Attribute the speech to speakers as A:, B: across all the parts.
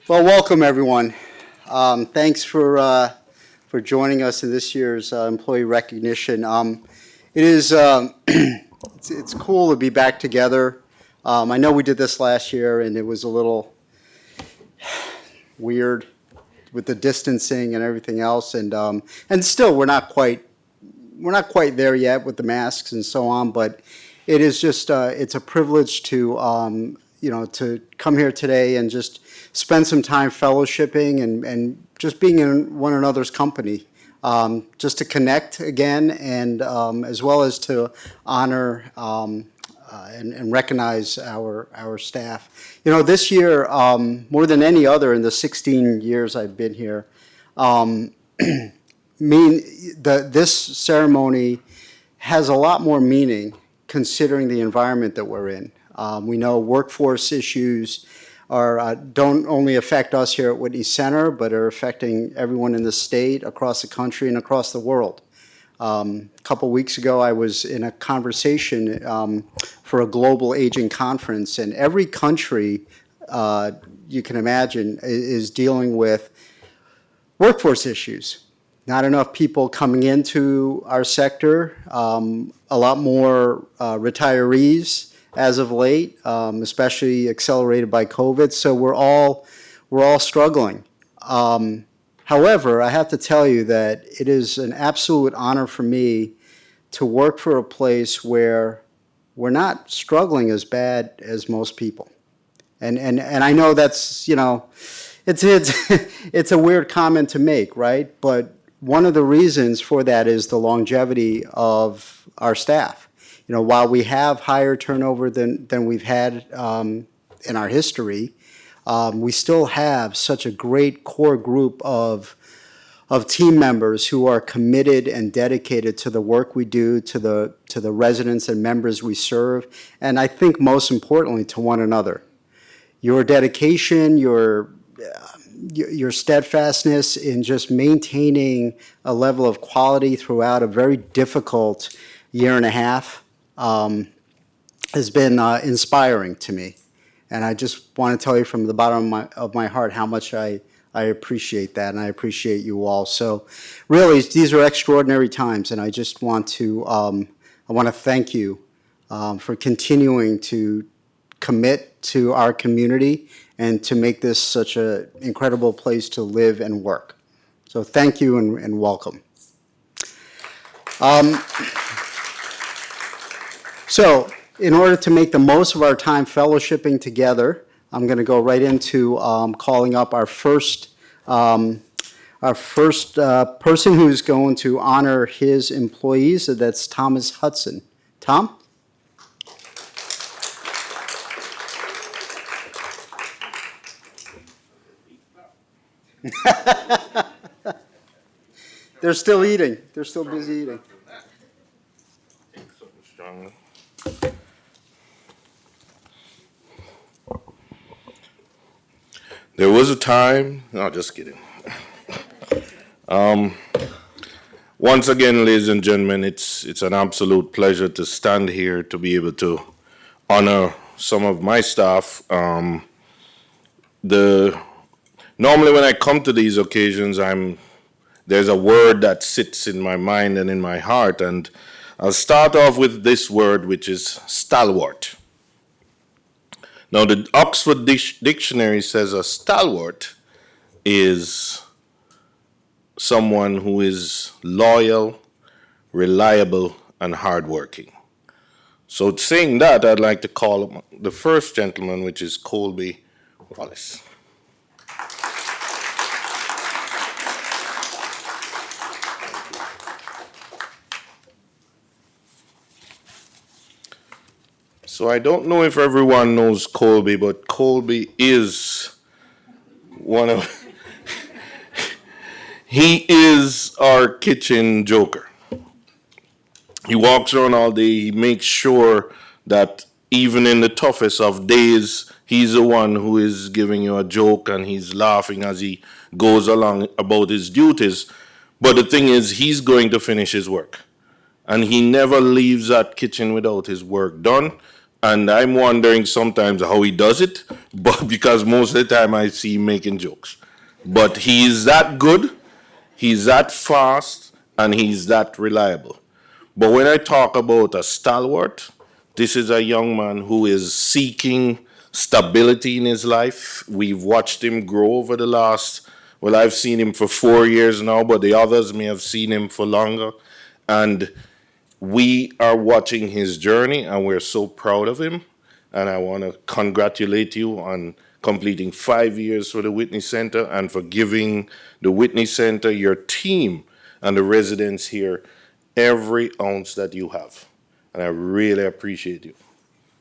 A: Well, welcome everyone. Thanks for joining us in this year's employee recognition. It is it's cool to be back together. I know we did this last year, and it was a little weird with the distancing and everything else, and still we're not quite there yet with the masks and so on. But it is just it's a privilege to come here today and just spend some time fellowshipping and just being in one another's company, just to connect again, and as well as to honor and recognize our staff. This year, more than any other in the 16 years I've been here, this ceremony has a lot more meaning considering the environment that we're in. We know workforce issues don't only affect us here at Whitney Center, but are affecting everyone in the state, across the country, and across the world. A couple weeks ago, I was in a conversation for a global aging conference, and every country you can imagine is dealing with workforce issues. Not enough people coming into our sector, a lot more retirees as of late, especially accelerated by COVID. So we're all struggling. However, I have to tell you that it is an absolute honor for me to work for a place where we're not struggling as bad as most people. And I know that's, it's a weird comment to make, right? But one of the reasons for that is the longevity of our staff. While we have higher turnover than we've had in our history, we still have such a great core group of team members who are committed and dedicated to the work we do, to the residents and members we serve, and I think most importantly to one another. Your dedication, your steadfastness in just maintaining a level of quality throughout a very difficult year and a half has been inspiring to me. And I just want to tell you from the bottom of my heart how much I appreciate that, and I appreciate you all. So really, these are extraordinary times, and I just want to thank you for continuing to commit to our community and to make this such an incredible place to live and work. So thank you and welcome. So in order to make the most of our time fellowshipping together, I'm going to go right into calling up our first person who's going to honor his employees. So that's Thomas Hudson. Tom? They're still eating. They're still busy eating.
B: There was a time, no, just kidding. Once again, ladies and gentlemen, it's an absolute pleasure to stand here to be able to honor some of my staff. Normally when I come to these occasions, there's a word that sits in my mind and in my heart, and I'll start off with this word, which is stalwart. Now, the Oxford Dictionary says a stalwart is someone who is loyal, reliable, and hardworking. So saying that, I'd like to call the first gentleman, which is Colby Wallace. So I don't know if everyone knows Colby, but Colby is he is our kitchen joker. He walks around all day, he makes sure that even in the toughest of days, he's the one who is giving you a joke and he's laughing as he goes along about his duties. But the thing is, he's going to finish his work. And he never leaves that kitchen without his work done. And I'm wondering sometimes how he does it, but because most of the time I see him making jokes. But he's that good, he's that fast, and he's that reliable. But when I talk about a stalwart, this is a young man who is seeking stability in his life. We've watched him grow over the last, well, I've seen him for 4 years now, but the others may have seen him for longer. And we are watching his journey, and we're so proud of him. And I want to congratulate you on completing 5 years for the Whitney Center and for giving the Whitney Center, your team, and the residents here every ounce that you have. And I really appreciate you.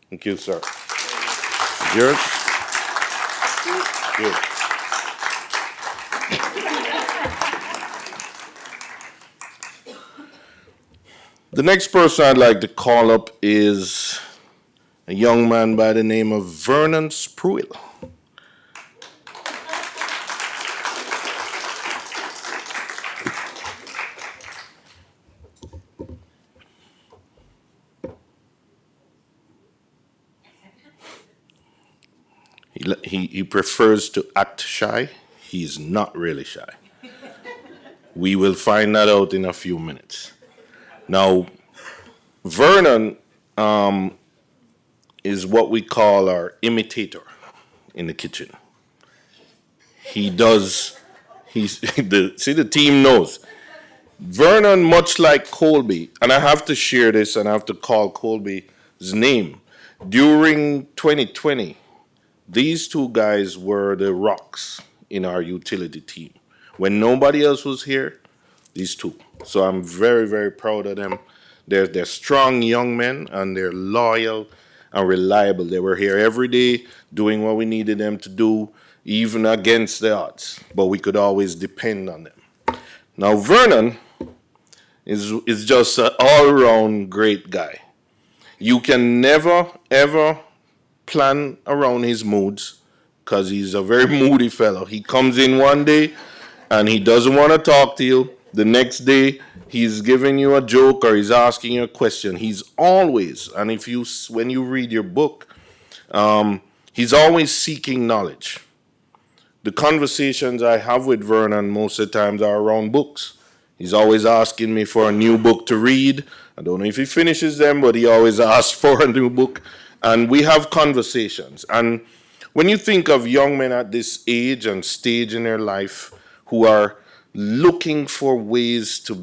B: Thank you, sir. Yours? Good. The next person I'd like to call up is a young man by the name of Vernon Spruill. He prefers to act shy. He's not really shy. We will find that out in a few minutes. Now, Vernon is what we call our imitator in the kitchen. See, the team knows. Vernon, much like Colby, and I have to share this and I have to call Colby's name. During 2020, these two guys were the rocks in our utility team. When nobody else was here, these two. So I'm very, very proud of them. They're strong young men, and they're loyal and reliable. They were here every day doing what we needed them to do, even against the odds. But we could always depend on them. Now, Vernon is just an all-around great guy. You can never, ever plan around his moods, because he's a very moody fellow. He comes in one day and he doesn't want to talk to you. The next day he's giving you a joke or he's asking you a question. He's always, and when you read your book, he's always seeking knowledge. The conversations I have with Vernon most of the times are around books. He's always asking me for a new book to read. I don't know if he finishes them, but he always asks for a new book. And we have conversations. And when you think of young men at this age and stage in their life who are looking for ways to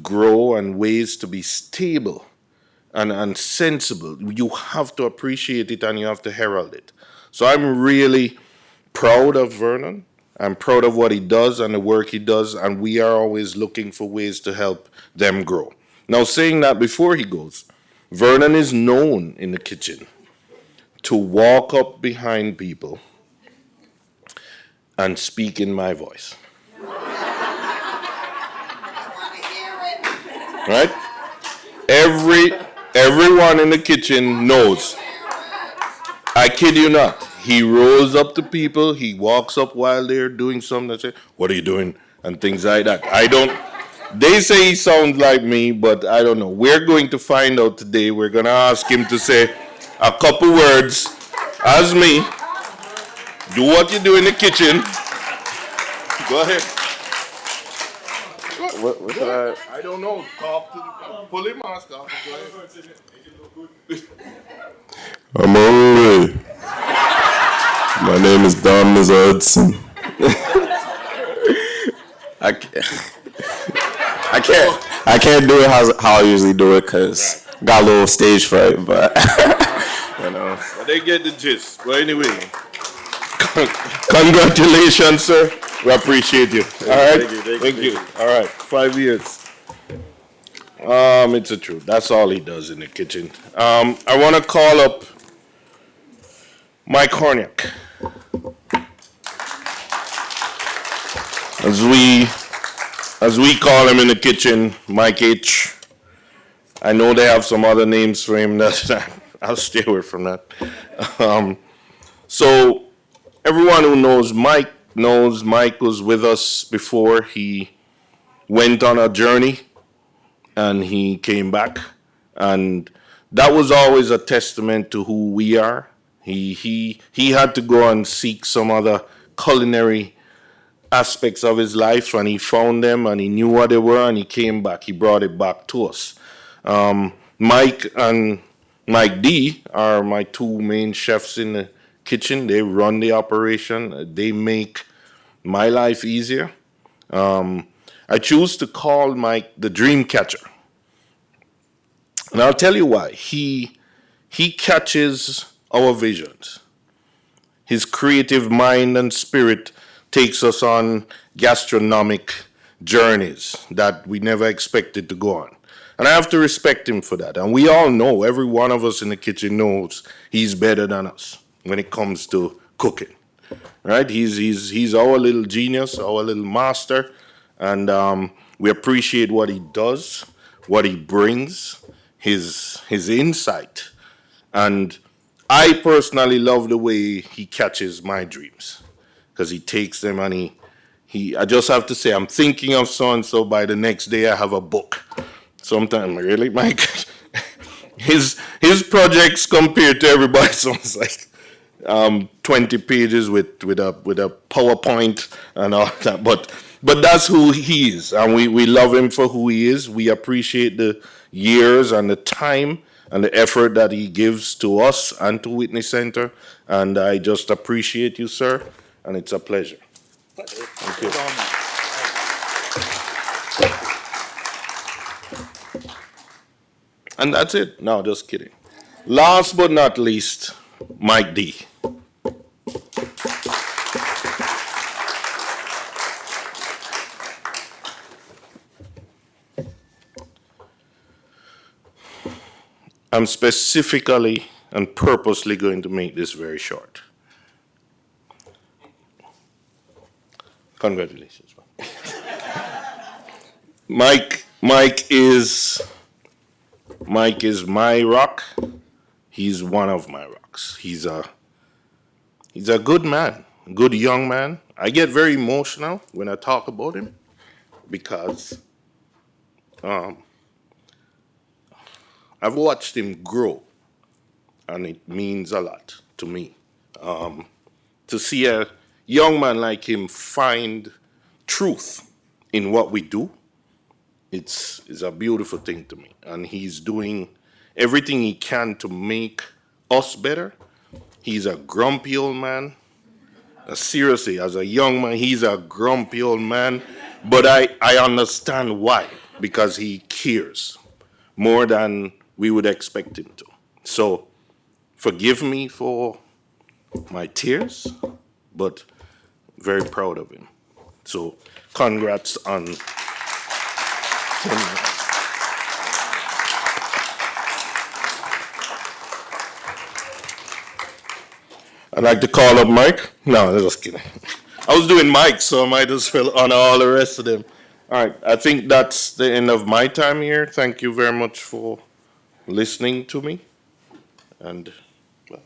B: grow and ways to be stable and sensible, you have to appreciate it and you have to herald it. So I'm really proud of Vernon. I'm proud of what he does and the work he does, and we are always looking for ways to help them grow. Now, saying that before he goes, Vernon is known in the kitchen to walk up behind people and speak in my voice. Right? Everyone in the kitchen knows. I kid you not. He rolls up to people, he walks up while they're doing something and say, "What are you doing?" and things like that. They say he sounds like me, but I don't know. We're going to find out today. We're going to ask him to say a couple words as me. Do what you do in the kitchen. Go ahead. What should I don't know. Pull your mask off. Go ahead.
C: I'm hungry. My name is Don Hudson. I can't do it how I usually do it because got a little stage fright, but you know.
B: But they get the gist. But anyway, congratulations, sir. We appreciate you. All right. Thank you. All right. 5 years. It's the truth. That's all he does in the kitchen. I want to call up Mike Horniak. As we call him in the kitchen, Mike H. I know they have some other names for him. I'll stay away from that. So everyone who knows Mike was with us before he went on a journey and he came back. And that was always a testament to who we are. He had to go and seek some other culinary aspects of his life, and he found them, and he knew what they were, and he came back. He brought it back to us. Mike and Mike D are my two main chefs in the kitchen. They run the operation. They make my life easier. I choose to call Mike the dream catcher. And I'll tell you why. He catches our visions. His creative mind and spirit takes us on gastronomic journeys that we never expected to go on. And I have to respect him for that. And we all know, every one of us in the kitchen knows he's better than us when it comes to cooking. Right? He's our little genius, our little master. And we appreciate what he does, what he brings, his insight. And I personally love the way he catches my dreams, because he takes them and I just have to say, I'm thinking of so-and-so, by the next day I have a book. Sometimes, really, Mike? his projects compared to everybody sounds like 20 pages with a PowerPoint and all that. But that's who he is, and we love him for who he is. We appreciate the years and the time and the effort that he gives to us and to Whitney Center. And I just appreciate you, sir, and it's a pleasure. Thank you. And that's it. No, just kidding. Last but not least, Mike D. I'm specifically and purposely going to make this very short. Congratulations. Mike is my rock. He's one of my rocks. He's a good man, good young man. I get very emotional when I talk about him because I've watched him grow, and it means a lot to me. To see a young man like him find truth in what we do, it's a beautiful thing to me. And he's doing everything he can to make us better. He's a grumpy old man. Seriously, as a young man, he's a grumpy old man. But I understand why, because he cares more than we would expect him to. So forgive me for my tears, but very proud of him. So congrats on him. I'd like to call up Mike. No, just kidding. I was doing Mike, so I might as well honor all the rest of them. All right, I think that's the end of my time here. Thank you very much for listening to me. And well.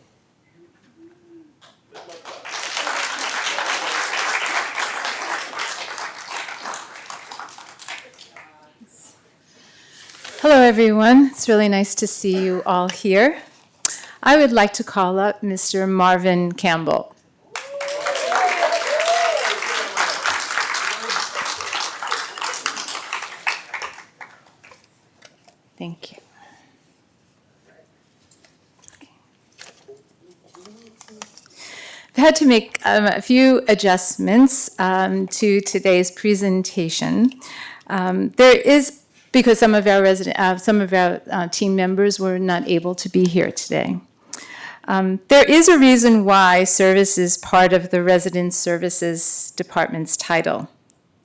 D: Hello, everyone. It's really nice to see you all here. I would like to call up Mr. Marvin Campbell. Thank you. I've had to make a few adjustments to today's presentation. There is, because some of our team members were not able to be here today. There is a reason why service is part of the Resident Services Department's title.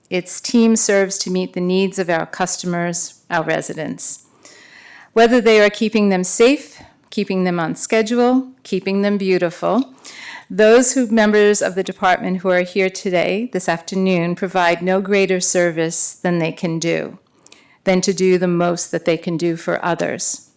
D: Its team serves to meet the needs of our customers, our residents. Whether they are keeping them safe, keeping them on schedule, keeping them beautiful, those members of the department who are here today, this afternoon, provide no greater service than to do the most that they can do for others.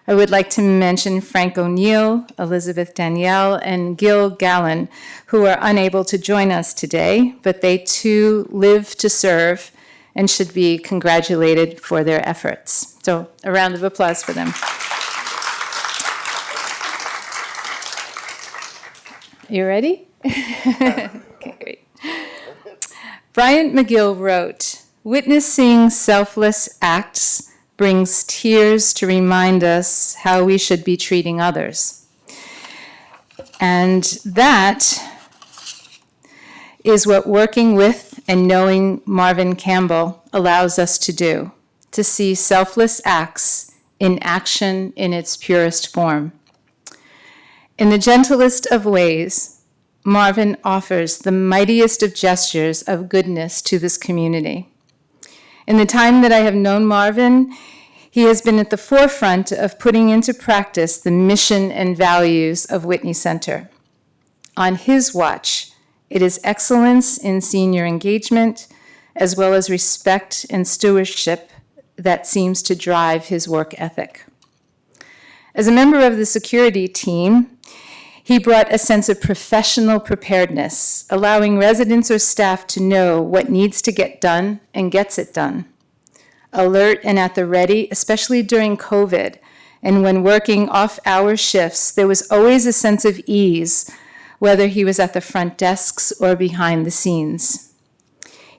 D: I would like to mention Frank O'Neill, Elizabeth Danielle, and Gil Gallen, who are unable to join us today, but they too live to serve and should be congratulated for their efforts. So a round of applause for them. You ready? Okay, great. Bryant McGill wrote, "Witnessing selfless acts brings tears to remind us how we should be treating others." And that is what working with and knowing Marvin Campbell allows us to do, to see selfless acts in action in its purest form. In the gentlest of ways, Marvin offers the mightiest of gestures of goodness to this community. In the time that I have known Marvin, he has been at the forefront of putting into practice the mission and values of Whitney Center. On his watch, it is excellence in senior engagement, as well as respect and stewardship that seems to drive his work ethic. As a member of the security team, he brought a sense of professional preparedness, allowing residents or staff to know what needs to get done and gets it done. Alert and at the ready, especially during COVID, and when working off-hour shifts, there was always a sense of ease, whether he was at the front desks or behind the scenes.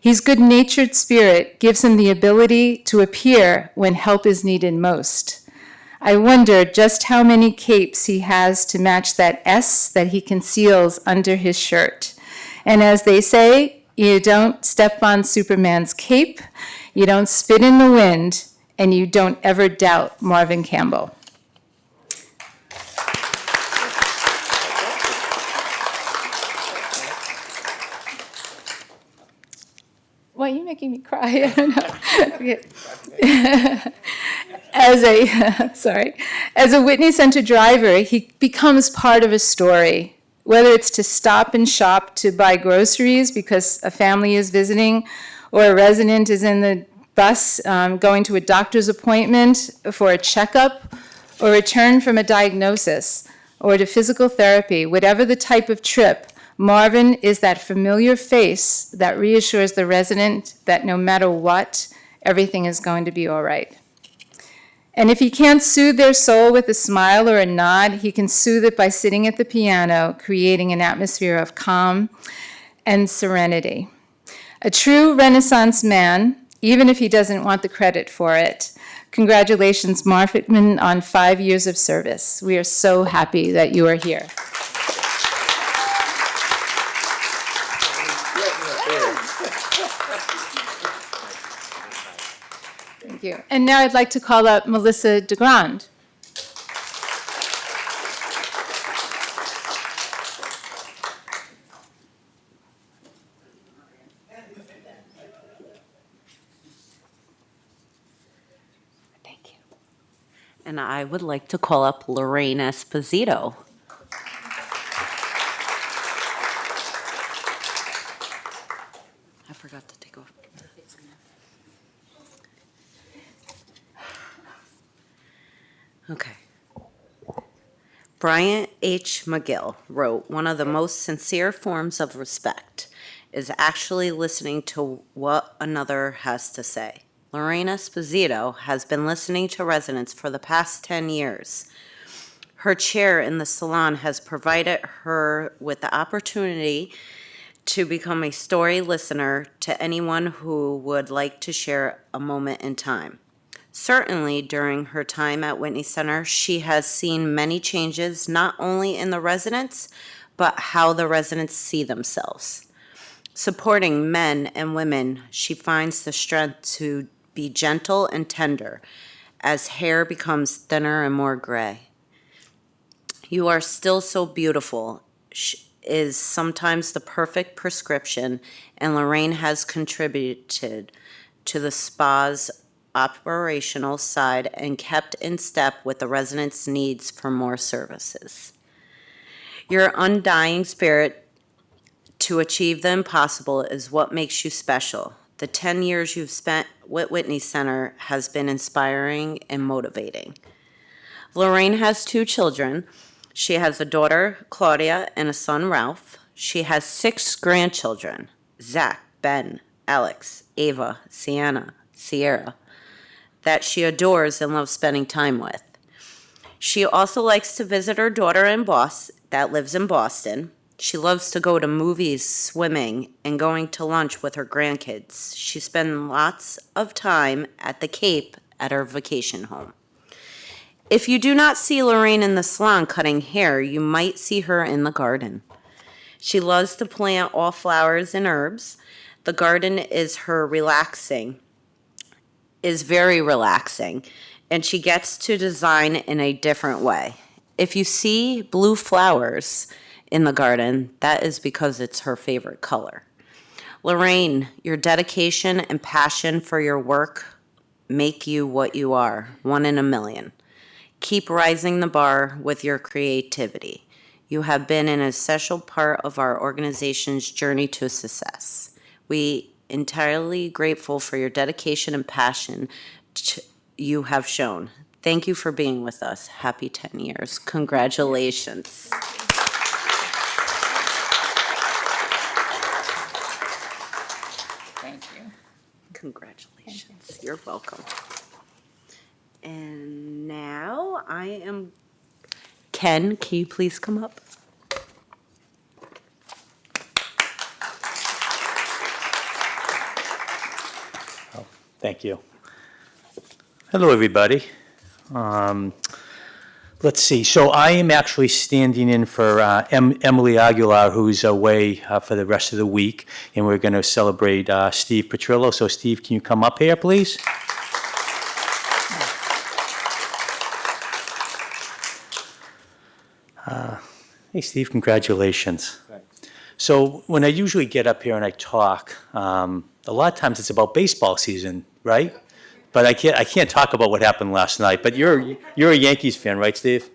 D: His good-natured spirit gives him the ability to appear when help is needed most. I wonder just how many capes he has to match that S that he conceals under his shirt. And as they say, you don't step on Superman's cape, you don't spit in the wind, and you don't ever doubt Marvin Campbell. Why are you making me cry? I don't know. As a Whitney Center driver, he becomes part of a story, whether it's to stop and shop to buy groceries because a family is visiting, or a resident is in the bus going to a doctor's appointment for a checkup, or return from a diagnosis, or to physical therapy. Whatever the type of trip, Marvin is that familiar face that reassures the resident that no matter what, everything is going to be all right. And if he can't soothe their soul with a smile or a nod, he can soothe it by sitting at the piano, creating an atmosphere of calm and serenity. A true Renaissance man, even if he doesn't want the credit for it. Congratulations, Marvin, on 5 years of service. We are so happy that you are here. Thank you. And now I'd like to call up Melissa DeGrand.
E: Thank you. And I would like to call up Lorraine Esposito. I forgot to take off. Okay. Bryant H. McGill wrote, "One of the most sincere forms of respect is actually listening to what another has to say." Lorraine Esposito has been listening to residents for the past 10 years. Her chair in the salon has provided her with the opportunity to become a story listener to anyone who would like to share a moment in time. Certainly, during her time at Whitney Center, she has seen many changes, not only in the residents, but how the residents see themselves. Supporting men and women, she finds the strength to be gentle and tender as hair becomes thinner and more gray. "You are still so beautiful" is sometimes the perfect prescription, and Lorraine has contributed to the spa's operational side and kept in step with the residents' needs for more services. Your undying spirit to achieve the impossible is what makes you special. The 10 years you've spent with Whitney Center has been inspiring and motivating. Lorraine has 2 children. She has a daughter, Claudia, and a son, Ralph. She has 6 grandchildren, Zach, Ben, Alex, Ava, Sienna, Sierra, that she adores and loves spending time with. She also likes to visit her daughter that lives in Boston. She loves to go to movies, swimming, and going to lunch with her grandkids. She spends lots of time at the Cape at her vacation home. If you do not see Lorraine in the salon cutting hair, you might see her in the garden. She loves to plant all flowers and herbs. The garden is very relaxing, and she gets to design in a different way. If you see blue flowers in the garden, that is because it's her favorite color. Lorraine, your dedication and passion for your work make you what you are, 1 in a million. Keep rising the bar with your creativity. You have been an essential part of our organization's journey to success. We entirely grateful for your dedication and passion you have shown. Thank you for being with us. Happy 10 years. Congratulations.
D: Thank you.
E: Congratulations. You're welcome. And now Ken, can you please come up?
F: Thank you. Hello, everybody. Let's see. So I am actually standing in for Emily Aguilar, who's away for the rest of the week, and we're going to celebrate Steve Petrillo. So, Steve, can you come up here, please? Hey, Steve, congratulations. Thanks. So when I usually get up here and I talk, a lot of times it's about baseball season, right? But I can't talk about what happened last night. But you're a Yankees fan, right, Steve?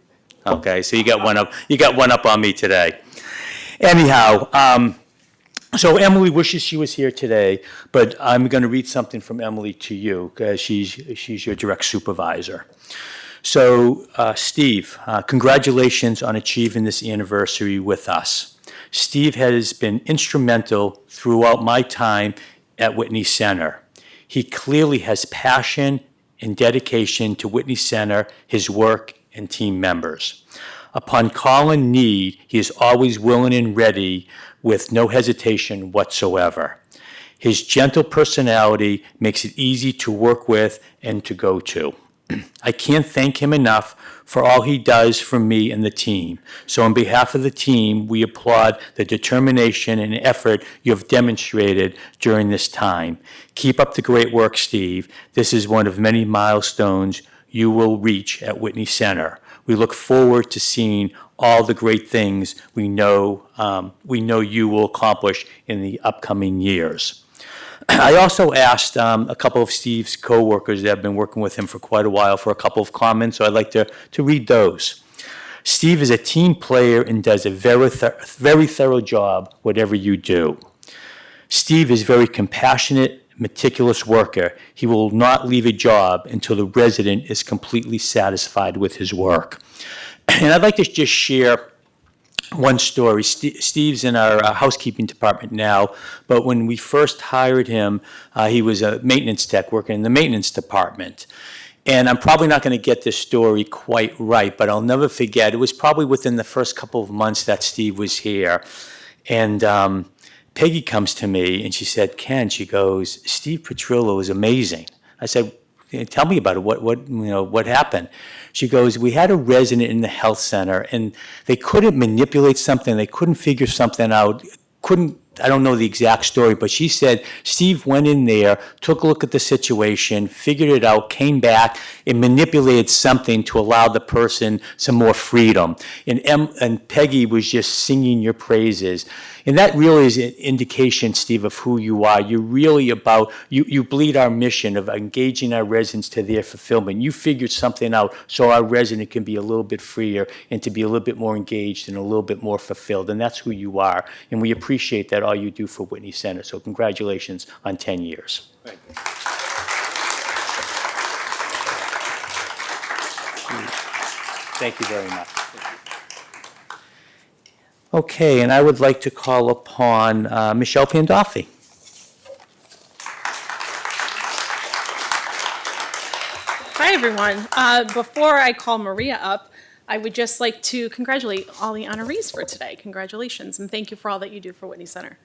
F: Okay, so you got one up on me today. Anyhow, so Emily wishes she was here today, but I'm going to read something from Emily to you because she's your direct supervisor. So, Steve, congratulations on achieving this anniversary with us. Steve has been instrumental throughout my time at Whitney Center. He clearly has passion and dedication to Whitney Center, his work, and team members. Upon call and need, he is always willing and ready with no hesitation whatsoever. His gentle personality makes it easy to work with and to go to. I can't thank him enough for all he does for me and the team. So on behalf of the team, we applaud the determination and effort you have demonstrated during this time. Keep up the great work, Steve. This is one of many milestones you will reach at Whitney Center. We look forward to seeing all the great things we know you will accomplish in the upcoming years. I also asked a couple of Steve's coworkers that have been working with him for quite a while for a couple of comments, so I'd like to read those. Steve is a team player and does a very thorough job, whatever you do. Steve is very compassionate, meticulous worker. He will not leave a job until the resident is completely satisfied with his work. And I'd like to just share one story. Steve's in our housekeeping department now, but when we first hired him, he was a maintenance tech working in the maintenance department. And I'm probably not going to get this story quite right, but I'll never forget. It was probably within the first couple of months that Steve was here. And Peggy comes to me and she said, Ken, she goes, Steve Petrillo is amazing. I said, tell me about it. What happened? She goes, we had a resident in the health center and they couldn't manipulate something. They couldn't figure something out. I don't know the exact story, but she said Steve went in there, took a look at the situation, figured it out, came back, and manipulated something to allow the person some more freedom. And Peggy was just singing your praises. And that really is an indication, Steve, of who you are. You're really you bleed our mission of engaging our residents to their fulfillment. You figured something out so our resident can be a little bit freer and to be a little bit more engaged and a little bit more fulfilled. And that's who you are. And we appreciate that all you do for Whitney Center. So congratulations on 10 years.
B: Thank you.
F: Thank you very much. Okay, and I would like to call upon Michelle Pandolfi.
G: Hi, everyone. Before I call Maria up, I would just like to congratulate all the honorees for today. Congratulations, and thank you for all that you do for Whitney Center.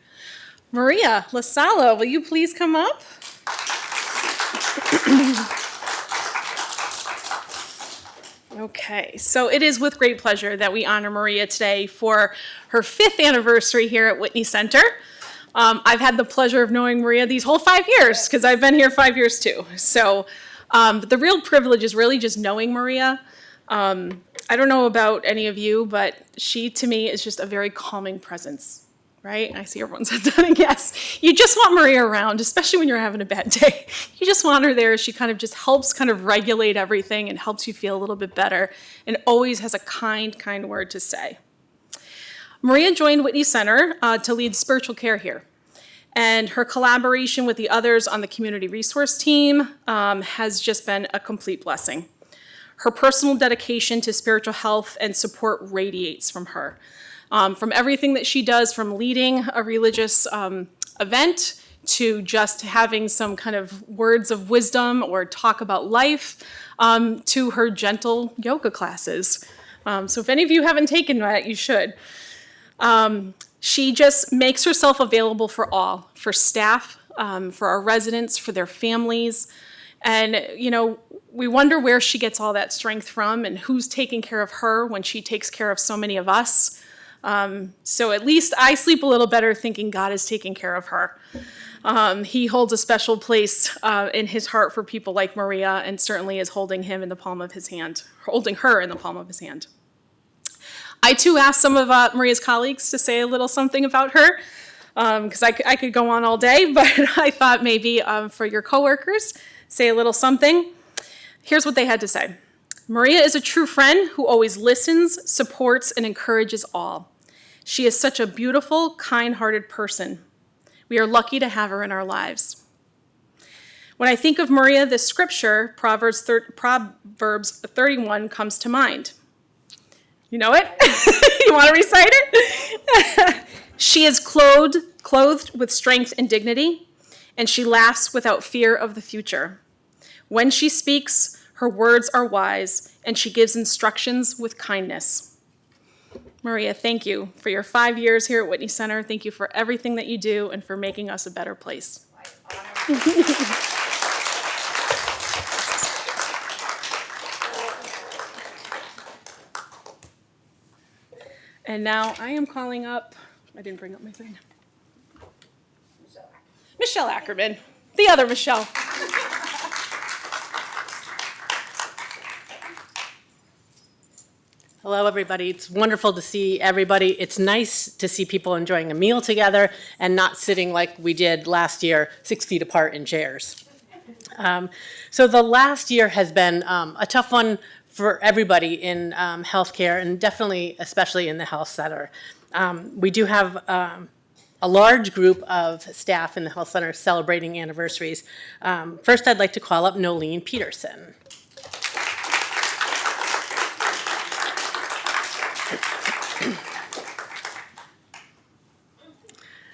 G: Maria Lasalo, will you please come up? Okay, so it is with great pleasure that we honor Maria today for her 5th anniversary here at Whitney Center. I've had the pleasure of knowing Maria these whole 5 years, because I've been here 5 years too. So the real privilege is really just knowing Maria. I don't know about any of you, but she, to me, is just a very calming presence, right? I see everyone's nodding yes. You just want Maria around, especially when you're having a bad day. You just want her there. She kind of just helps kind of regulate everything and helps you feel a little bit better, and always has a kind word to say. Maria joined Whitney Center to lead spiritual care here. And her collaboration with the others on the community resource team has just been a complete blessing. Her personal dedication to spiritual health and support radiates from her. From everything that she does, from leading a religious event to just having some kind of words of wisdom or talk about life, to her gentle yoga classes. So if any of you haven't taken that, you should. She just makes herself available for all, for staff, for our residents, for their families. And, you know, we wonder where she gets all that strength from and who's taking care of her when she takes care of so many of us. So at least I sleep a little better thinking God is taking care of her. He holds a special place in his heart for people like Maria, and certainly is holding her in the palm of his hand. I too asked some of Maria's colleagues to say a little something about her, because I could go on all day, but I thought maybe for your coworkers, say a little something. Here's what they had to say. Maria is a true friend who always listens, supports, and encourages all. She is such a beautiful, kind-hearted person. We are lucky to have her in our lives. When I think of Maria, this scripture, Proverbs 31, comes to mind. You know it? You want to recite it? She is clothed with strength and dignity, and she laughs without fear of the future. When she speaks, her words are wise, and she gives instructions with kindness. Maria, thank you for your 5 years here at Whitney Center. Thank you for everything that you do and for making us a better place. And now I am calling up, I didn't bring up my thing. Michelle Ackerman, the other Michelle.
H: Hello, everybody. It's wonderful to see everybody. It's nice to see people enjoying a meal together and not sitting like we did last year, 6 feet apart in chairs. So the last year has been a tough one for everybody in healthcare, and definitely, especially in the health center. We do have a large group of staff in the health center celebrating anniversaries. First, I'd like to call up Nolene Peterson.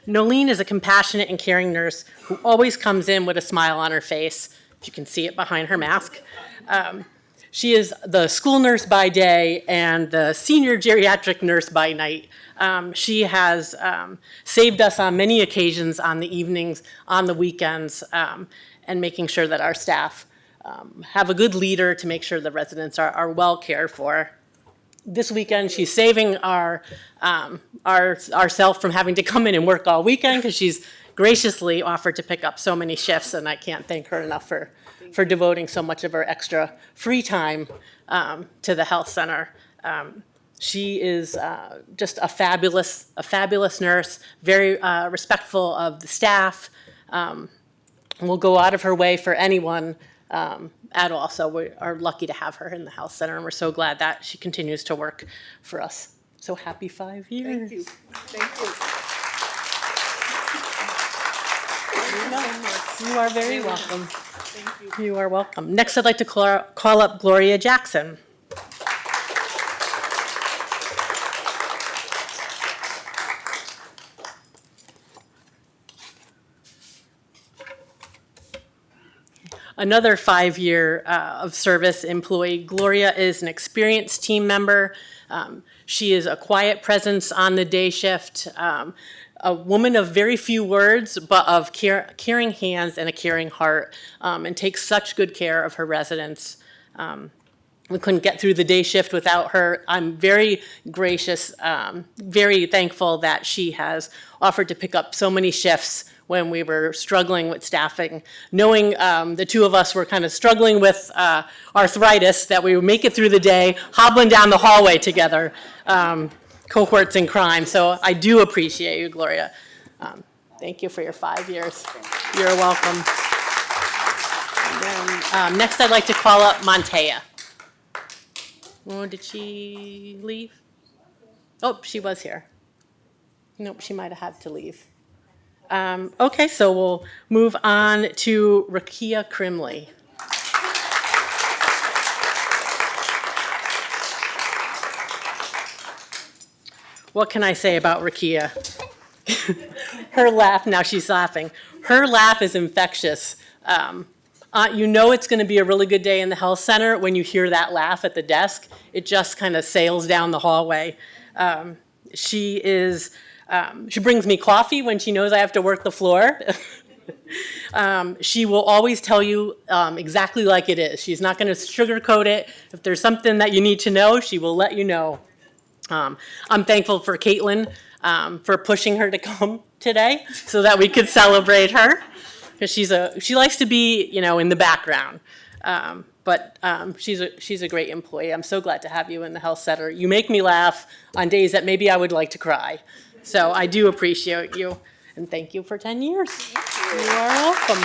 H: Nolene is a compassionate and caring nurse who always comes in with a smile on her face. You can see it behind her mask. She is the school nurse by day and the senior geriatric nurse by night. She has saved us on many occasions on the evenings, on the weekends, and making sure that our staff have a good leader to make sure the residents are well cared for. This weekend, she's saving ourself from having to come in and work all weekend because she's graciously offered to pick up so many shifts, and I can't thank her enough for devoting so much of her extra free time to the health center. She is just a fabulous nurse, very respectful of the staff, will go out of her way for anyone at all. So we are lucky to have her in the health center, and we're so glad that she continues to work for us. So happy 5 years.
G: Thank you. Thank you.
H: You are very welcome. Thank you. You are welcome. Next, I'd like to call up Gloria Jackson. another 5-year of service employee. Gloria is an experienced team member. She is a quiet presence on the day shift, a woman of very few words, but of caring hands and a caring heart, and takes such good care of her residents. We couldn't get through the day shift without her. I'm very gracious, very thankful that she has offered to pick up so many shifts when we were struggling with staffing. Knowing the two of us were kind of struggling with arthritis, that we would make it through the day, hobbling down the hallway together, cohorts in crime. So I do appreciate you, Gloria. Thank you for your 5 years. You're welcome. And then, next, I'd like to call up Montea. Oh, did she leave? Oh, she was here. Nope, she might have had to leave. Okay, so we'll move on to Rakia Crimley. What can I say about Rakia? Her laugh, now she's laughing. Her laugh is infectious. You know it's going to be a really good day in the health center when you hear that laugh at the desk. It just kind of sails down the hallway. She brings me coffee when she knows I have to work the floor. She will always tell you exactly like it is. She's not going to sugarcoat it. If there's something that you need to know, she will let you know. I'm thankful for Caitlin for pushing her to come today so that we could celebrate her. Because she likes to be, in the background. But she's a great employee. I'm so glad to have you in the health center. You make me laugh on days that maybe I would like to cry. So I do appreciate you, and thank you for 10 years. You are welcome.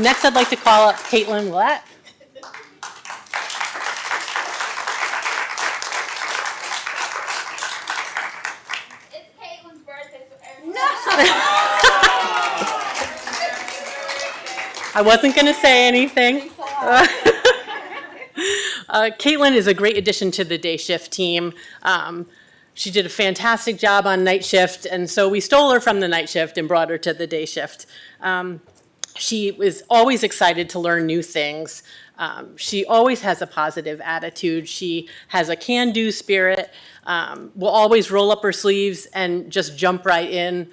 H: Next, I'd like to call up Caitlin Willett.
I: It's Caitlin's birthday, so everyone.
H: I wasn't going to say anything. Caitlin is a great addition to the day shift team. She did a fantastic job on night shift, and so we stole her from the night shift and brought her to the day shift. She was always excited to learn new things. She always has a positive attitude. She has a can-do spirit, will always roll up her sleeves and just jump right in.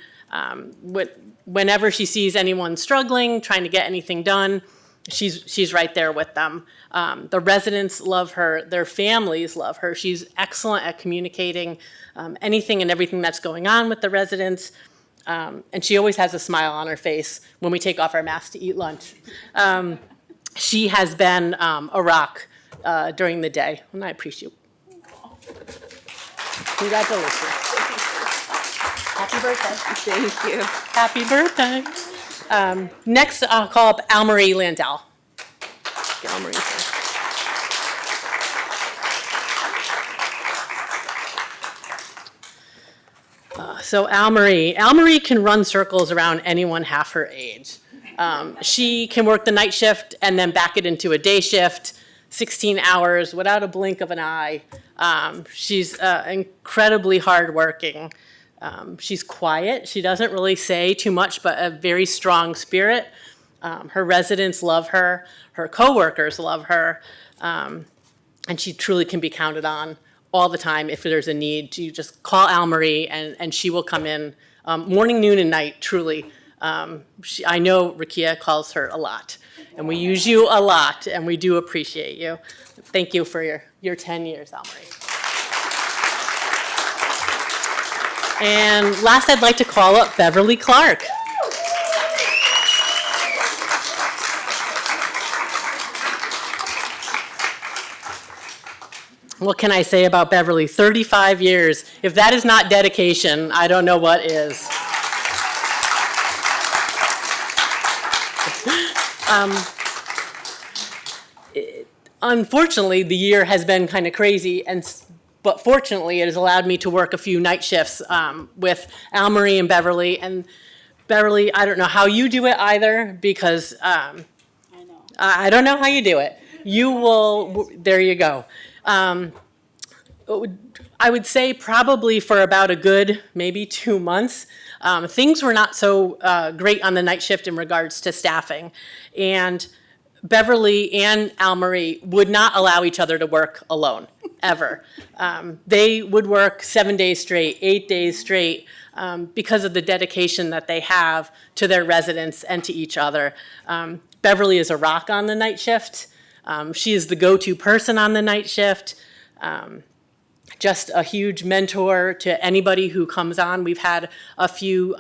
H: Whenever she sees anyone struggling, trying to get anything done, she's right there with them. The residents love her. Their families love her. She's excellent at communicating anything and everything that's going on with the residents. And she always has a smile on her face when we take off our masks to eat lunch. She has been a rock during the day, and I appreciate it. Congratulations. Happy birthday.
E: Thank you.
H: Happy birthday. Next, I'll call up Almarie Landell. Almarie. So Almarie can run circles around anyone half her age. She can work the night shift and then back it into a day shift, 16 hours without a blink of an eye. She's incredibly hardworking. She's quiet. She doesn't really say too much, but a very strong spirit. Her residents love her. Her coworkers love her. And she truly can be counted on all the time. If there's a need, you just call Almarie and she will come in morning, noon, and night, truly. I know Rakia calls her a lot. And we use you a lot, and we do appreciate you. Thank you for your 10 years, Almarie. And last, I'd like to call up Beverly Clark. What can I say about Beverly? 35 years. If that is not dedication, I don't know what is. Unfortunately, the year has been kind of crazy, but fortunately, it has allowed me to work a few night shifts with Almarie and Beverly. And Beverly, I don't know how you do it either, because I don't know how you do it. You will, there you go. I would say probably for about a good maybe 2 months, things were not so great on the night shift in regards to staffing. And Beverly and Al Marie would not allow each other to work alone, ever. They would work 7 days straight, 8 days straight, because of the dedication that they have to their residents and to each other. Beverly is a rock on the night shift. She is the go-to person on the night shift. Just a huge mentor to anybody who comes on. We've had a few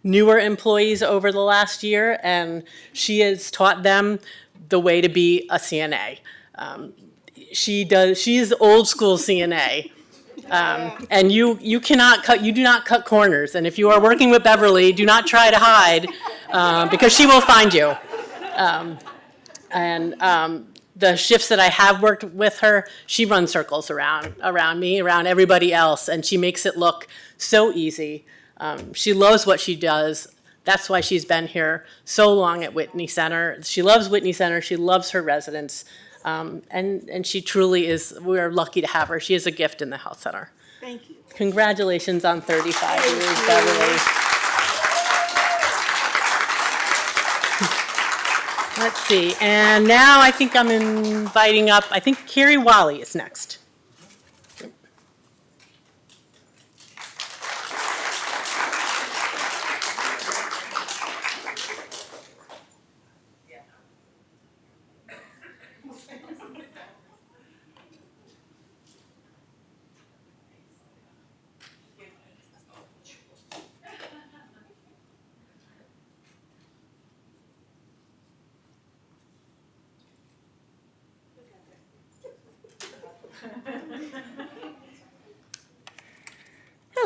H: newer employees over the last year, and she has taught them the way to be a CNA. She's old school CNA. And you do not cut corners. And if you are working with Beverly, do not try to hide, because she will find you. The shifts that I have worked with her, she runs circles around me, around everybody else, and she makes it look so easy. She loves what she does. That's why she's been here so long at Whitney Center. She loves Whitney Center. She loves her residents. And she truly is, we're lucky to have her. She is a gift in the health center.
J: Thank you.
H: Congratulations on 35 years, Beverly. Let's see, and now I think I'm inviting up, I think Carrie Wally is next.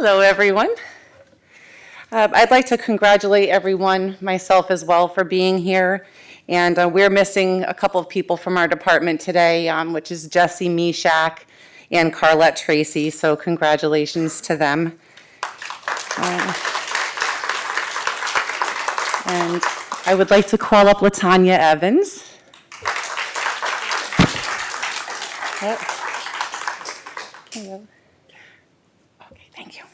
J: Hello, everyone. I'd like to congratulate everyone, myself as well, for being here. And we're missing a couple of people from our department today, which is Jesse Meshach and Carlette Tracy. So congratulations to them. And I would like to call up LaTanya Evans. Hello. Okay, thank you.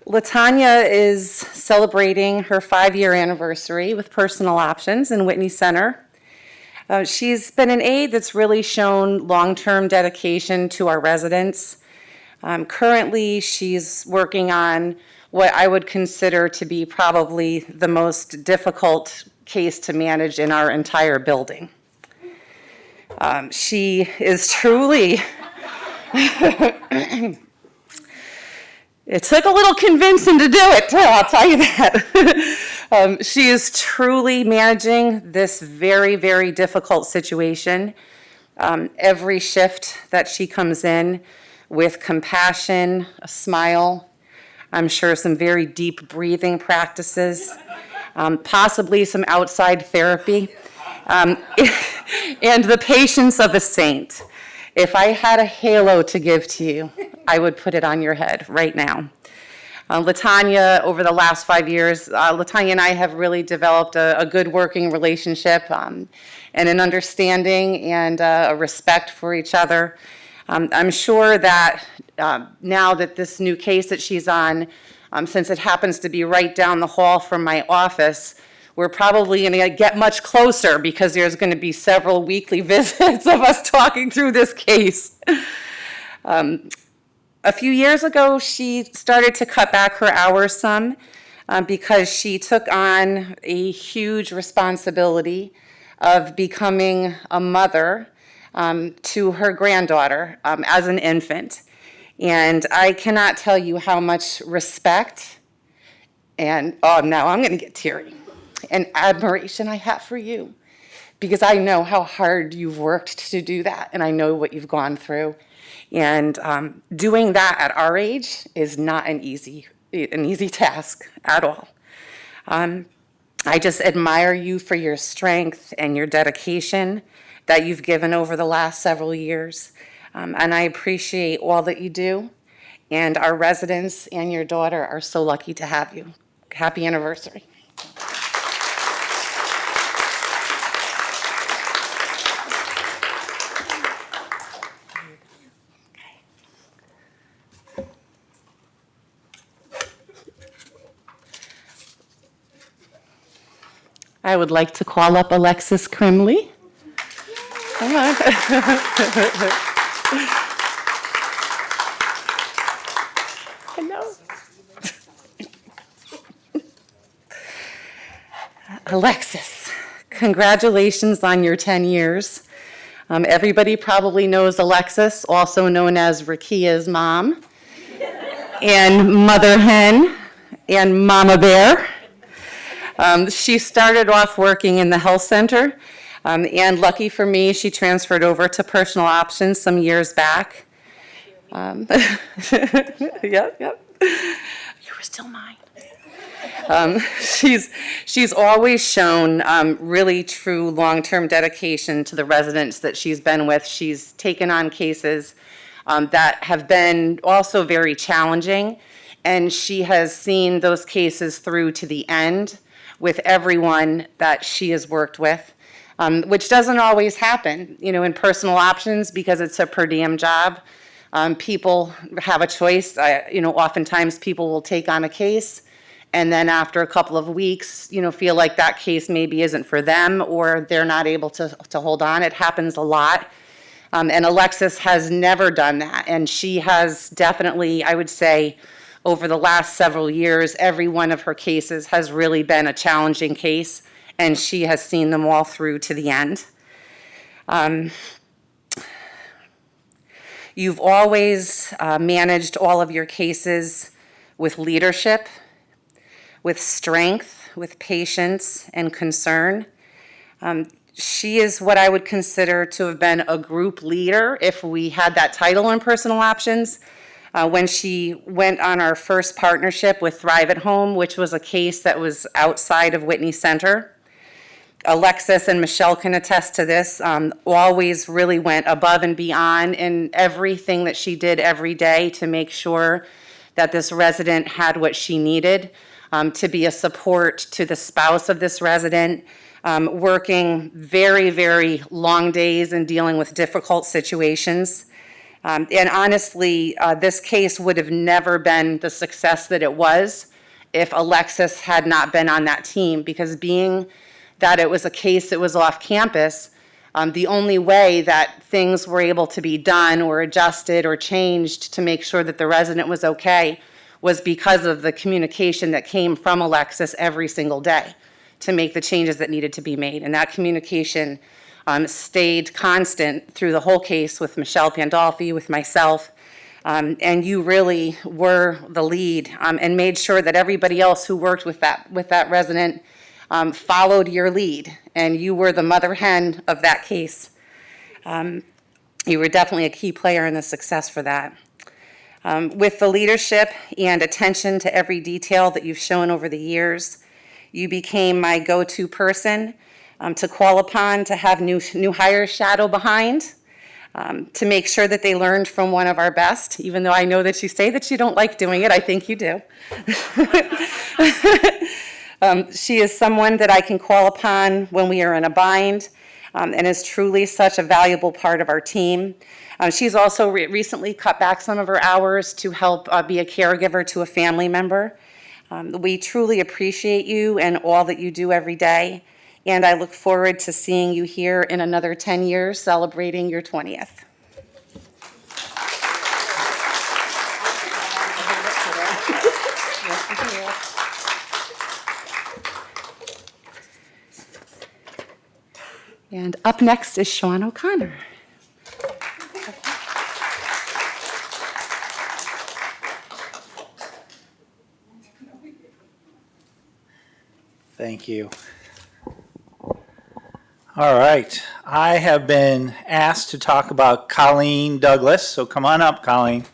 J: LaTanya is celebrating her 5-year anniversary with Personal Options in Whitney Center. She's been an aide that's really shown long-term dedication to our residents. Currently, she's working on what I would consider to be probably the most difficult case to manage in our entire building. She is truly it took a little convincing to do it, too, I'll tell you that. She is truly managing this very, very difficult situation. Every shift that she comes in with compassion, a smile, I'm sure some very deep breathing practices, possibly some outside therapy, and the patience of a saint. If I had a halo to give to you, I would put it on your head right now. LaTanya, over the last 5 years, LaTanya and I have really developed a good working relationship and an understanding and a respect for each other. I'm sure that now that this new case that she's on, since it happens to be right down the hall from my office, we're probably going to get much closer because there's going to be several weekly visits of us talking through this case. A few years ago, she started to cut back her hours some because she took on a huge responsibility of becoming a mother to her granddaughter as an infant. And I cannot tell you how much respect and, oh, now I'm going to get teary, and admiration I have for you, because I know how hard you've worked to do that, and I know what you've gone through. And doing that at our age is not an easy task at all. I just admire you for your strength and your dedication that you've given over the last several years. And I appreciate all that you do. And our residents and your daughter are so lucky to have you. Happy anniversary. I would like to call up Alexis Crimley. Come on. Hello. Alexis, congratulations on your 10 years. Everybody probably knows Alexis, also known as Rakia's mom, and Mother Hen, and Mama Bear. She started off working in the health center, and lucky for me, she transferred over to Personal Options some years back. Yep. You were still mine. She's always shown really true long-term dedication to the residents that she's been with. She's taken on cases that have been also very challenging, and she has seen those cases through to the end with everyone that she has worked with, which doesn't always happen, in Personal Options because it's a per diem job. People have a choice. Oftentimes people will take on a case, and then after a couple of weeks, feel like that case maybe isn't for them or they're not able to hold on. It happens a lot. And Alexis has never done that. And she has definitely, I would say, over the last several years, every one of her cases has really been a challenging case, and she has seen them all through to the end. You've always managed all of your cases with leadership, with strength, with patience and concern. She is what I would consider to have been a group leader if we had that title in Personal Options. When she went on our first partnership with Thrive at Home, which was a case that was outside of Whitney Center. Alexis and Michelle can attest to this, always really went above and beyond in everything that she did every day to make sure that this resident had what she needed. To be a support to the spouse of this resident, working very, very long days and dealing with difficult situations. And honestly, this case would have never been the success that it was if Alexis had not been on that team, because being that it was a case that was off campus, the only way that things were able to be done or adjusted or changed to make sure that the resident was okay was because of the communication that came from Alexis every single day to make the changes that needed to be made. And that communication stayed constant through the whole case with Michelle Pandolfi, with myself, and you really were the lead and made sure that everybody else who worked with that resident followed your lead, and you were the mother hen of that case. You were definitely a key player in the success for that. With the leadership and attention to every detail that you've shown over the years, you became my go-to person to call upon, to have new hires shadow behind, to make sure that they learned from one of our best, even though I know that you say that you don't like doing it. I think you do. She is someone that I can call upon when we are in a bind, and is truly such a valuable part of our team. She's also recently cut back some of her hours to help be a caregiver to a family member. We truly appreciate you and all that you do every day, and I look forward to seeing you here in another 10 years celebrating your 20th. And up next is Sean O'Connor.
K: Thank you. All right. I have been asked to talk about Colleen Douglas, so come on up, Colleen.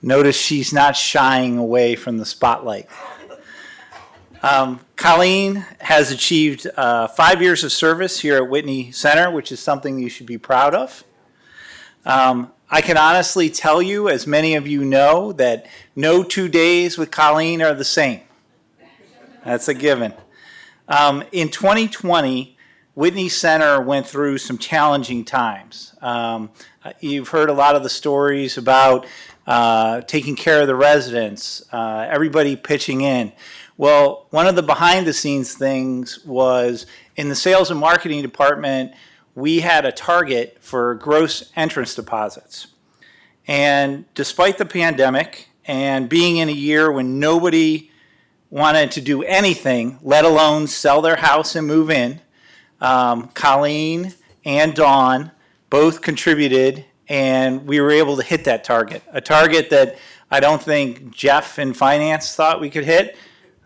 K: Notice she's not shying away from the spotlight. Colleen has achieved 5 years of service here at Whitney Center, which is something you should be proud of. I can honestly tell you, as many of you know, that no 2 days with Colleen are the same. That's a given. In 2020, Whitney Center went through some challenging times. You've heard a lot of the stories about taking care of the residents, everybody pitching in. Well, one of the behind the scenes things was in the sales and marketing department, we had a target for gross entrance deposits. And despite the pandemic and being in a year when nobody wanted to do anything, let alone sell their house and move in, Colleen and Dawn both contributed, and we were able to hit that target. A target that I don't think Jeff in finance thought we could hit.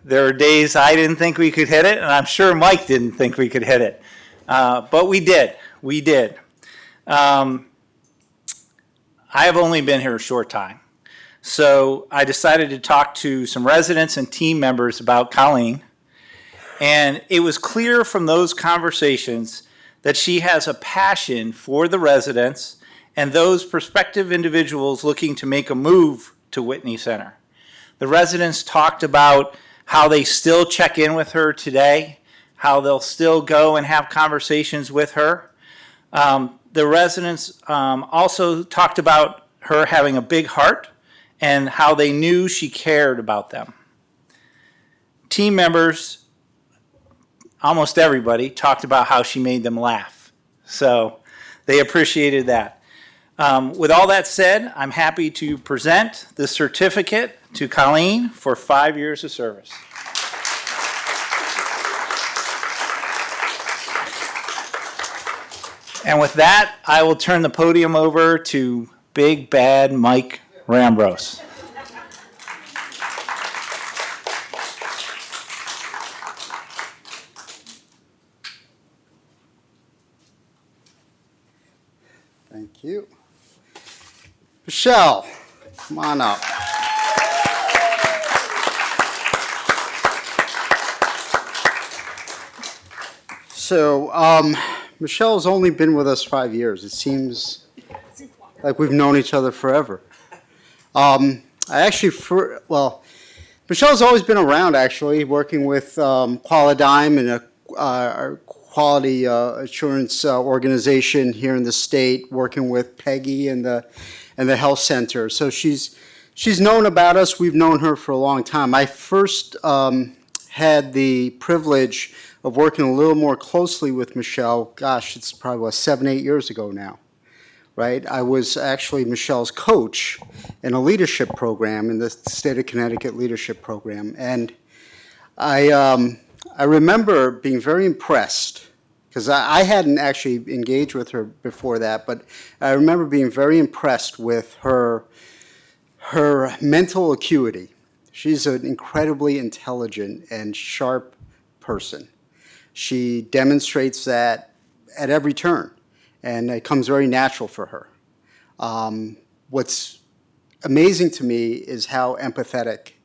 K: There were days I didn't think we could hit it, and I'm sure Mike didn't think we could hit it. But we did. We did. I have only been here a short time. So I decided to talk to some residents and team members about Colleen. And it was clear from those conversations that she has a passion for the residents and those prospective individuals looking to make a move to Whitney Center. The residents talked about how they still check in with her today, how they'll still go and have conversations with her. The residents also talked about her having a big heart and how they knew she cared about them. Team members, almost everybody, talked about how she made them laugh. So they appreciated that. With all that said, I'm happy to present the certificate to Colleen for 5 years of service. And with that, I will turn the podium over to Big Bad Mike Rambros.
A: Thank you. Michelle, come on up. So, Michelle's only been with us 5 years. It seems like we've known each other forever. Michelle's always been around, actually, working with Qualidigm and our quality assurance organization here in the state, working with Peggy and the health center. So she's known about us. We've known her for a long time. I first had the privilege of working a little more closely with Michelle. Gosh, it's probably 7-8 years ago now, right? I was actually Michelle's coach in a leadership program in the state of Connecticut leadership program, and I remember being very impressed because I hadn't actually engaged with her before that, but I remember being very impressed with her mental acuity. She's an incredibly intelligent and sharp person. She demonstrates that at every turn, and it comes very natural for her. What's amazing to me is how empathetic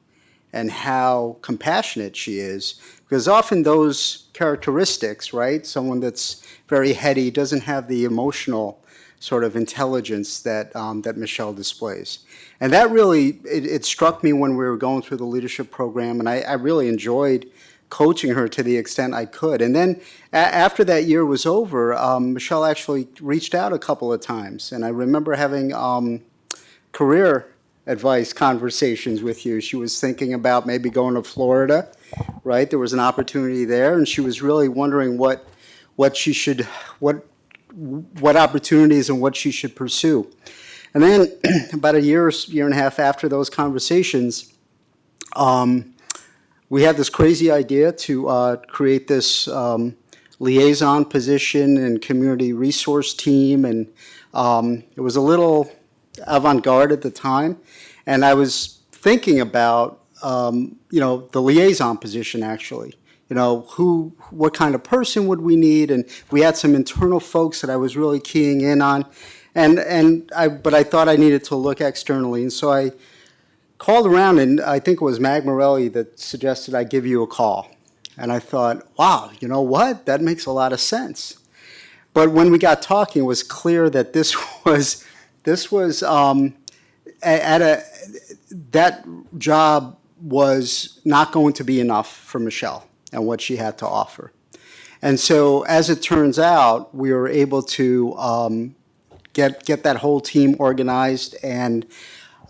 A: and how compassionate she is, because often those characteristics, right, someone that's very heady doesn't have the emotional sort of intelligence that that Michelle displays. And that really, it struck me when we were going through the leadership program, and I really enjoyed coaching her to the extent I could. And then after that year was over, Michelle actually reached out a couple of times, and I remember having career advice conversations with you. She was thinking about maybe going to Florida, right? There was an opportunity there, and she was really wondering what opportunities and what she should pursue. And then about a year and a half after those conversations, we had this crazy idea to create this liaison position and community resource team, and it was a little avant-garde at the time, and I was thinking about the liaison position actually. What kind of person would we need? And we had some internal folks that I was really keying in on, but I thought I needed to look externally, and so I called around, and I think it was Mag Morelli that suggested I give you a call. And I thought, wow, you know what? That makes a lot of sense. But when we got talking, it was clear that that job was not going to be enough for Michelle and what she had to offer. And so, as it turns out, we were able to get that whole team organized, and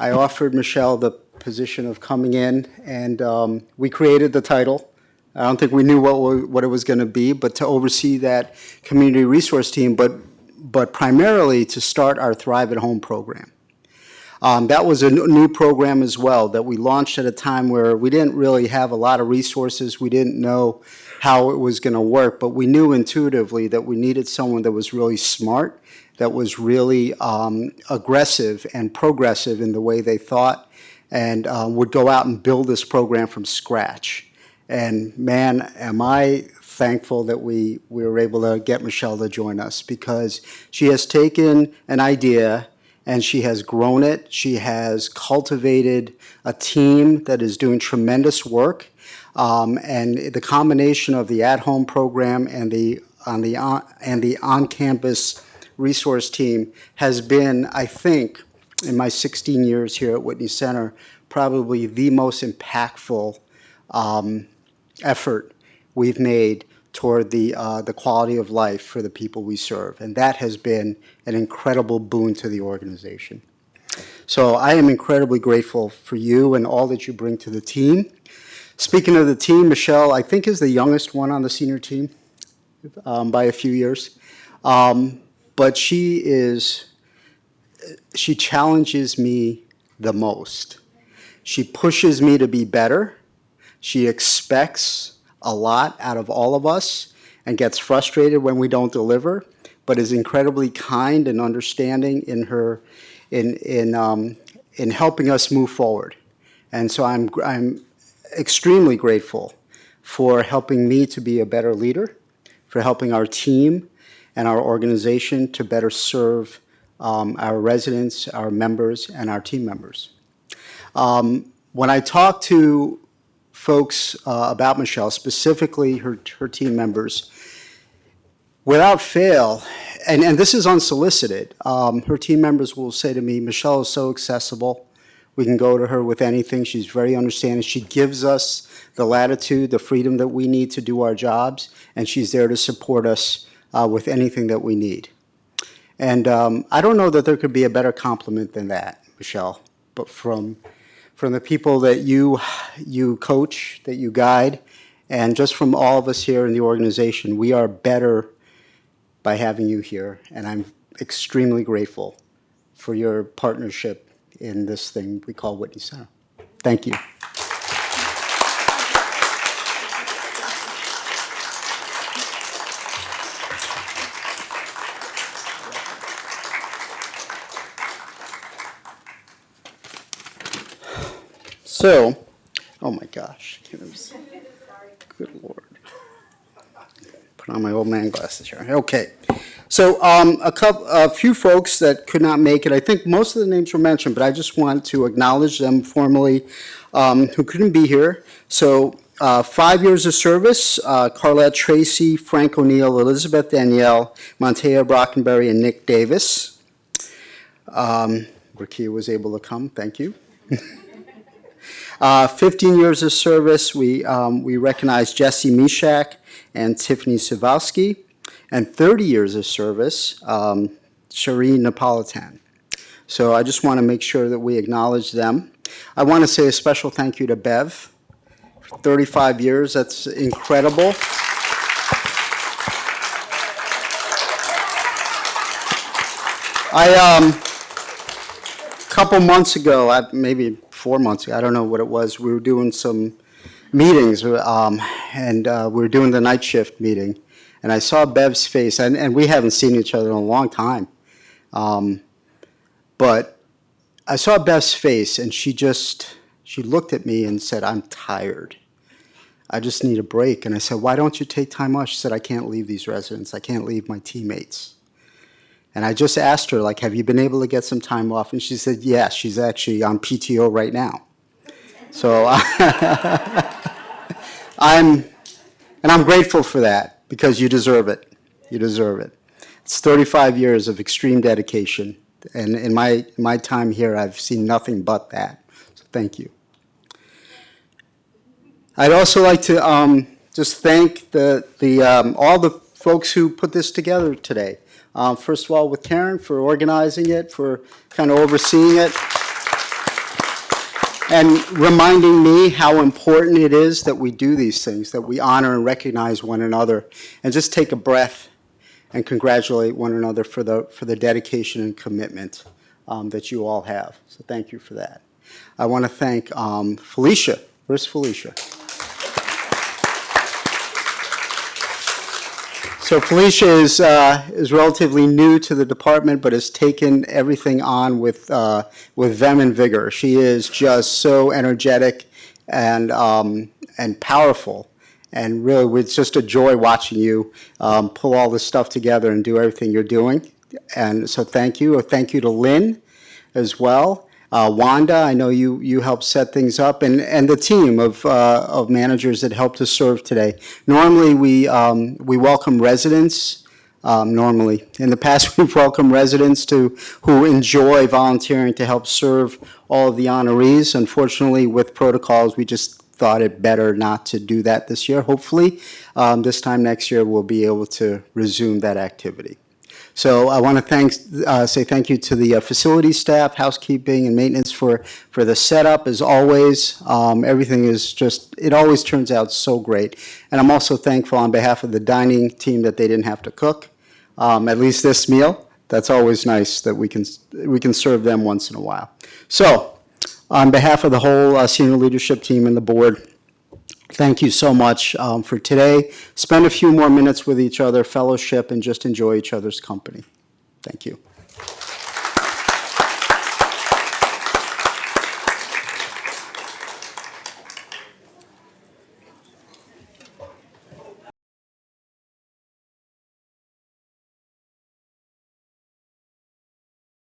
A: I offered Michelle the position of coming in, and we created the title. I don't think we knew what it was going to be, but to oversee that community resource team, but primarily to start our Thrive at Home program. That was a new program as well that we launched at a time where we didn't really have a lot of resources. We didn't know how it was going to work, but we knew intuitively that we needed someone that was really smart, that was really aggressive and progressive in the way they thought, and would go out and build this program from scratch. And man, am I thankful that we were able to get Michelle to join us, because she has taken an idea and she has grown it. She has cultivated a team that is doing tremendous work. And the combination of the at-home program and the on-campus resource team has been, I think, in my 16 years here at Whitney Center, probably the most impactful effort we've made toward the quality of life for the people we serve. And that has been an incredible boon to the organization. So I am incredibly grateful for you and all that you bring to the team. Speaking of the team, Michelle, I think, is the youngest one on the senior team by a few years. But she challenges me the most. She pushes me to be better. She expects a lot out of all of us and gets frustrated when we don't deliver, but is incredibly kind and understanding in her in helping us move forward. And so I'm extremely grateful for helping me to be a better leader, for helping our team and our organization to better serve our residents, our members, and our team members. When I talk to folks about Michelle, specifically her team members, without fail, and this is unsolicited, her team members will say to me, Michelle is so accessible. We can go to her with anything. She's very understanding. She gives us the latitude, the freedom that we need to do our jobs, and she's there to support us with anything that we need. And I don't know that there could be a better compliment than that, Michelle, but from the people that you coach, that you guide, and just from all of us here in the organization, we are better by having you here. And I'm extremely grateful for your partnership in this thing we call Whitney Center. Thank you. So, oh my gosh, good Lord. Put on my old man glasses here. Okay, so a few folks that could not make it. I think most of the names were mentioned, but I just want to acknowledge them formally who couldn't be here. So 5 years of service, Carlette Tracy, Frank O'Neill, Elizabeth Danielle, Montea Brockenberry, and Nick Davis. Rakia was able to come, thank you. 15 years of service, we recognize Jesse Mishak and Tiffany Savowski. And 30 years of service, Cherie Napolitan. So I just want to make sure that we acknowledge them. I want to say a special thank you to Bev. 35 years, that's incredible. Couple months ago, maybe 4 months ago, I don't know what it was, we were doing some meetings, and we were doing the night shift meeting, and I saw Bev's face, and we haven't seen each other in a long time, but I saw Bev's face, and she looked at me and said, I'm tired. I just need a break. And I said, why don't you take time off? She said, I can't leave these residents. I can't leave my teammates. And I just asked her, like, have you been able to get some time off? And she said, yes, she's actually on PTO right now. So I'm grateful for that, because you deserve it. You deserve it. It's 35 years of extreme dedication. And in my time here, I've seen nothing but that. So thank you. I'd also like to just thank all the folks who put this together today. First of all, with Karen for organizing it, for kind of overseeing it. and reminding me how important it is that we do these things, that we honor and recognize one another, and just take a breath and congratulate one another for the dedication and commitment that you all have. So thank you for that. I want to thank Felicia. Where's Felicia? So Felicia is relatively new to the department, but has taken everything on with vim and vigor. She is just so energetic and powerful, and really, it's just a joy watching you pull all this stuff together and do everything you're doing. And so thank you. Thank you to Lynn as well. Wanda, I know you helped set things up, and the team of managers that helped us serve today. Normally, we welcome residents. Normally, in the past, we've welcomed residents who enjoy volunteering to help serve all of the honorees. Unfortunately, with protocols, we just thought it better not to do that this year. Hopefully, this time next year, we'll be able to resume that activity. So I want to say thank you to the facility staff, housekeeping, and maintenance for the setup. As always, everything is just, it always turns out so great. And I'm also thankful on behalf of the dining team that they didn't have to cook, at least this meal. That's always nice that we can serve them once in a while. So on behalf of the whole senior leadership team and the board, thank you so much for today. Spend a few more minutes with each other, fellowship, and just enjoy each other's company. Thank you.